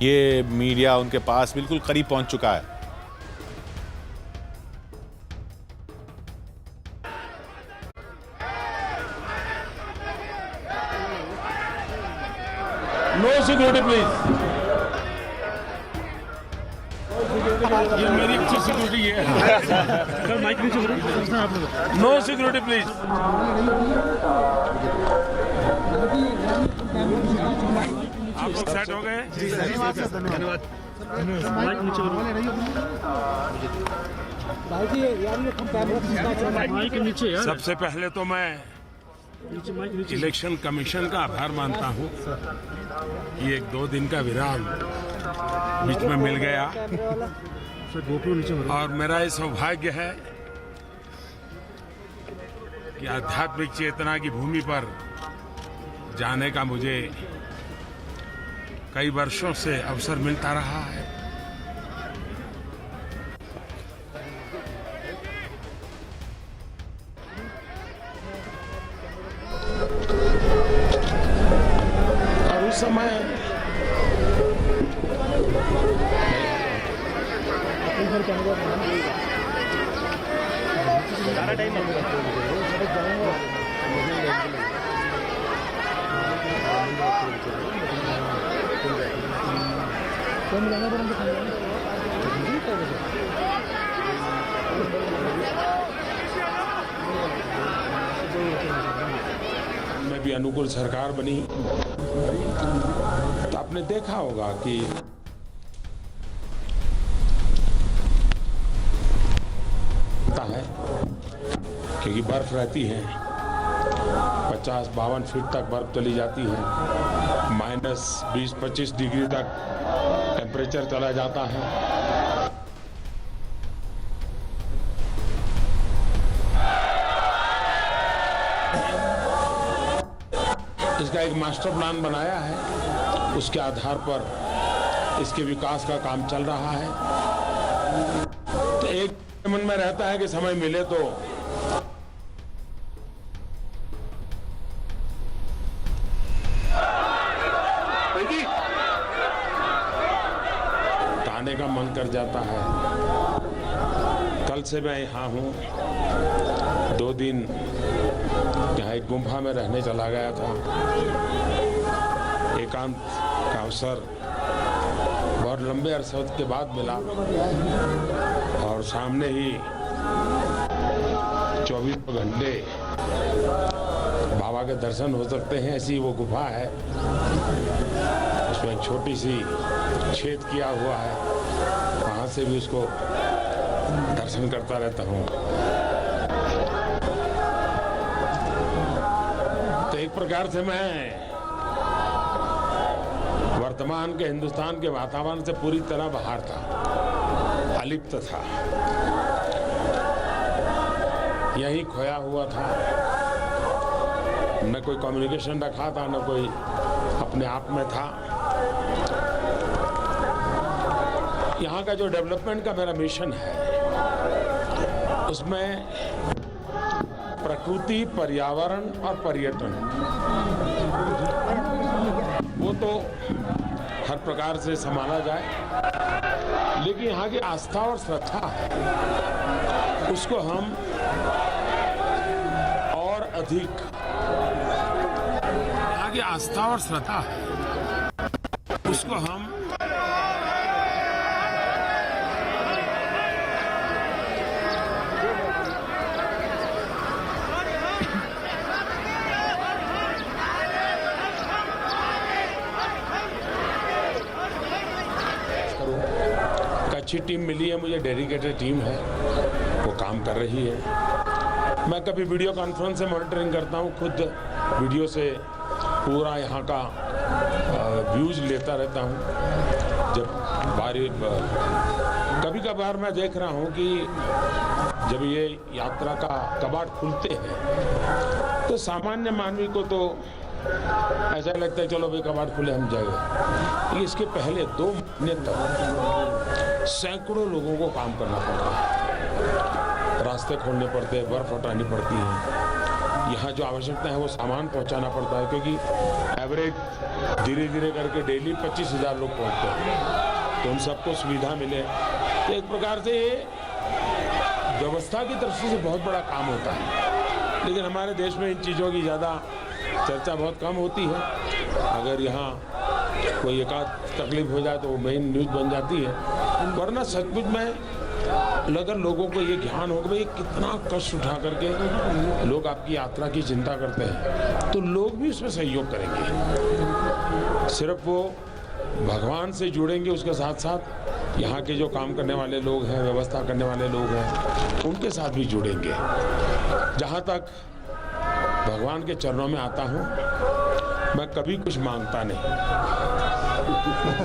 ये मीडिया उनके पास बिल्कुल करीब पहुंच चुका है। No security please. ये मेरी अच्छी सिक्योरिटी है। माइक नीचे करो। No security please. आप लोग सेट हो गए? जी सर, धन्यवाद। माइक नीचे करो। माइक नीचे यार। सबसे पहले तो मैं इलेक्शन कमीशन का आभार मानता हूं कि 1-2 दिन का विराम बीच में मिल गया और मेरा ये सौभाग्य है कि आध्यात्मिक चेतना की भूमि पर जाने का मुझे कई वर्षों से अवसर मिलता रहा है। और उस समय में भी अनुकूल सरकार बनी तो आपने देखा होगा कि है क्योंकि बर्फ रहती है, 50-52 फीट तक बर्फ चली जाती है, -20-25 डिग्री तक टेम्परेचर चला जाता है। इसका एक मास्टर प्लान बनाया है, उसके आधार पर इसके विकास का काम चल रहा है। तो एक मन में रहता है कि समय मिले तो आने का मन कर जाता है। कल से मैं यहाँ हूँ, 2 दिन यहाँ एक गुम्फा में रहने चला गया था। एकांत का अवसर बहुत लंबे अरसे के बाद मिला और सामने ही 24 घंटे बाबा के दर्शन हो सकते हैं, ऐसी वो गुफा है। उसमें एक छोटी सी छेद किया हुआ है, वहाँ से भी उसको दर्शन करता रहता हूँ। तो एक प्रकार से मैं वर्तमान के हिंदुस्तान के वातावरण से पूरी तरह बाहर था, अलिप्त था, यहीं खोया हुआ था। न कोई कम्युनिकेशन रखा था, न कोई अपने आप में था। यहाँ का जो डेवलपमेंट का मेरा मिशन है, उसमें प्रकृति, पर्यावरण और पर्यटन, वो तो हर प्रकार से संभाला जाए, लेकिन यहाँ की आस्था और श्रद्धा है, उसको हम और अधिक, यहाँ की आस्था और श्रद्धा है, उसको हम अच्छी टीम मिली है मुझे, डेडिकेटेड टीम है, वो काम कर रही है। मैं कभी वीडियो कॉन्फ्रेंस से मॉनिटरिंग करता हूँ, खुद वीडियो से पूरा यहाँ का व्यूज लेता रहता हूँ। जब कभी कभार मैं देख रहा हूँ कि जब ये यात्रा का कबाड़ खुलते हैं तो सामान्य मानवी को तो ऐसा लगता है चलो भाई कबाड़ खुले हम जाएंगे, लेकिन इसके पहले 2 महीने तक सैकड़ों लोगों को काम करना पड़ता है, रास्ते खोलने पड़ते हैं, बर्फ हटानी पड़ती है, यहाँ जो आवश्यकता है वो सामान पहुँचाना पड़ता है, क्योंकि एवरेज धीरे धीरे करके डेली 25,000 लोग पहुँचते हैं, तो उन सबको सुविधा मिले। तो एक प्रकार से व्यवस्था की दृष्टि से बहुत बड़ा काम होता है, लेकिन हमारे देश में इन चीज़ों की ज़्यादा चर्चा बहुत कम होती है। अगर यहाँ कोई एकाध तकलीफ हो जाए तो वो मेन न्यूज़ बन जाती है, वरना सचमुच में अगर लोगों को ये ज्ञान हो कि भाई कितना कष्ट उठा करके लोग आपकी यात्रा की चिंता करते हैं, तो लोग भी उसमें सहयोग करेंगे। सिर्फ वो भगवान से जुड़ेंगे, उसके साथ साथ यहाँ के जो काम करने वाले लोग हैं, व्यवस्था करने वाले लोग हैं, उनके साथ भी जुड़ेंगे। जहाँ तक भगवान के चरणों में आता हूँ, मैं कभी कुछ मांगता नहीं।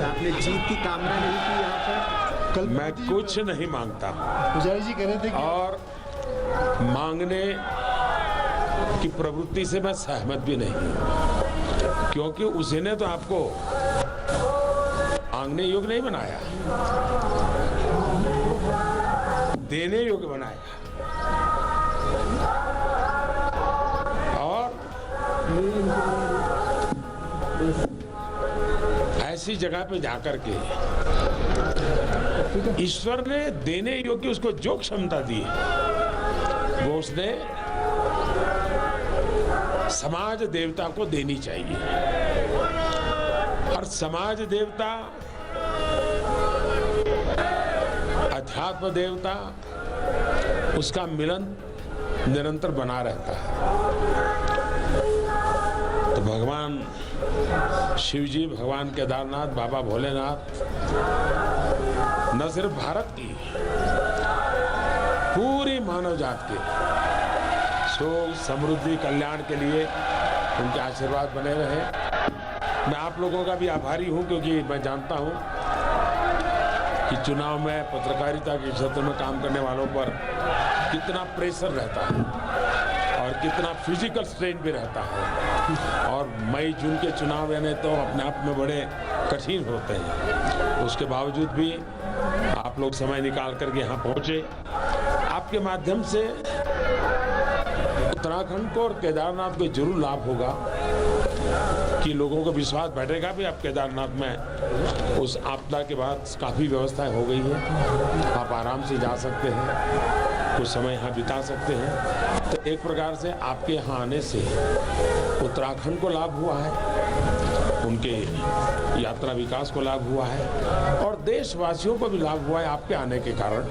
आपने जीत की कामना नहीं की यहाँ पर? कल मैं कुछ नहीं मांगता पुजारी जी कह रहे थे कि और मांगने की प्रवृत्ति से मैं सहमत भी नहीं हूँ, क्योंकि उसी ने तो आपको मांगने योग्य नहीं बनाया, देने योग्य बनाया। और ऐसी जगह पे जाकर के ईश्वर ने देने योग्य उसको जो क्षमता दी है, वो उसने समाज देवता को देनी चाहिए। और समाज देवता, अध्यात्म देवता, उसका मिलन निरंतर बना रहता है। तो भगवान शिव जी, भगवान केदारनाथ, बाबा भोलेनाथ न सिर्फ भारत की, पूरी मानव जात के सुख समृद्धि कल्याण के लिए उनके आशीर्वाद बने रहे। मैं आप लोगों का भी आभारी हूं, क्योंकि मैं जानता हूं कि चुनाव में पत्रकारिता के क्षेत्र में काम करने वालों पर कितना प्रेशर रहता है और कितना फिजिकल स्ट्रेन भी रहता है। और मई जून के चुनाव यानी तो अपने आप में बड़े कठिन होते हैं। उसके बावजूद भी आप लोग समय निकाल करके यहाँ पहुँचे। आपके माध्यम से उत्तराखंड को और केदारनाथ को जरूर लाभ होगा कि लोगों को विश्वास बैठेगा भी। अब केदारनाथ में उस आपदा के बाद काफ़ी व्यवस्थाएं हो गई हैं, आप आराम से जा सकते हैं, कुछ समय यहाँ बिता सकते हैं। तो एक प्रकार से आपके यहाँ आने से उत्तराखंड को लाभ हुआ है, उनके यात्रा विकास को लाभ हुआ है और देशवासियों को भी लाभ हुआ है आपके आने के कारण।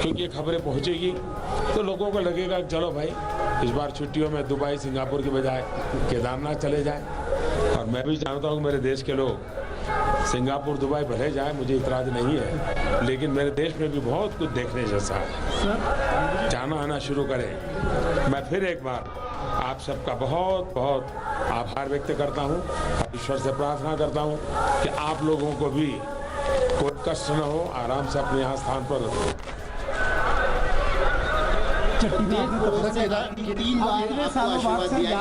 क्योंकि ये खबरें पहुँचेगी तो लोगों को लगेगा कि चलो भाई इस बार छुट्टियों में दुबई सिंगापुर के बजाय केदारनाथ चले जाएं। और मैं भी चाहता हूँ कि मेरे देश के लोग सिंगापुर दुबई भले जाए, मुझे इतराज नहीं है, लेकिन मेरे देश में भी बहुत कुछ देखने जैसा है। जाना आना शुरू करें। मैं फिर एक बार आप सबका बहुत बहुत आभार व्यक्त करता हूँ। ईश्वर से प्रार्थना करता हूँ कि आप लोगों को भी कोई कष्ट न हो, आराम से अपने यहाँ स्थान पर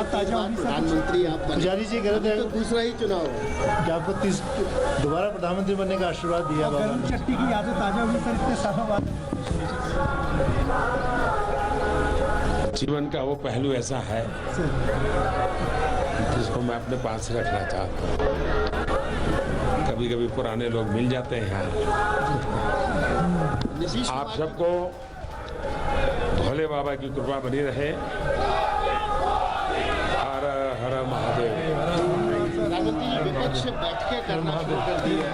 प्रधानमंत्री आप पुजारी जी कह रहे थे दूसरा ही चुनाव है कि आपको दोबारा प्रधानमंत्री बनने का आशीर्वाद दिया बाबा ने। चट्टी की यादें ताजा हुई सर, इतने सालों बाद। जीवन का वो पहलू ऐसा है जिसको मैं अपने पास रखना चाहता हूँ। कभी कभी पुराने लोग मिल जाते हैं। आप सबको भोले बाबा की कृपा बनी रहे। हर हर महादेव। प्रधानमंत्री विपक्ष बैठकें करना शुरू कर दी है।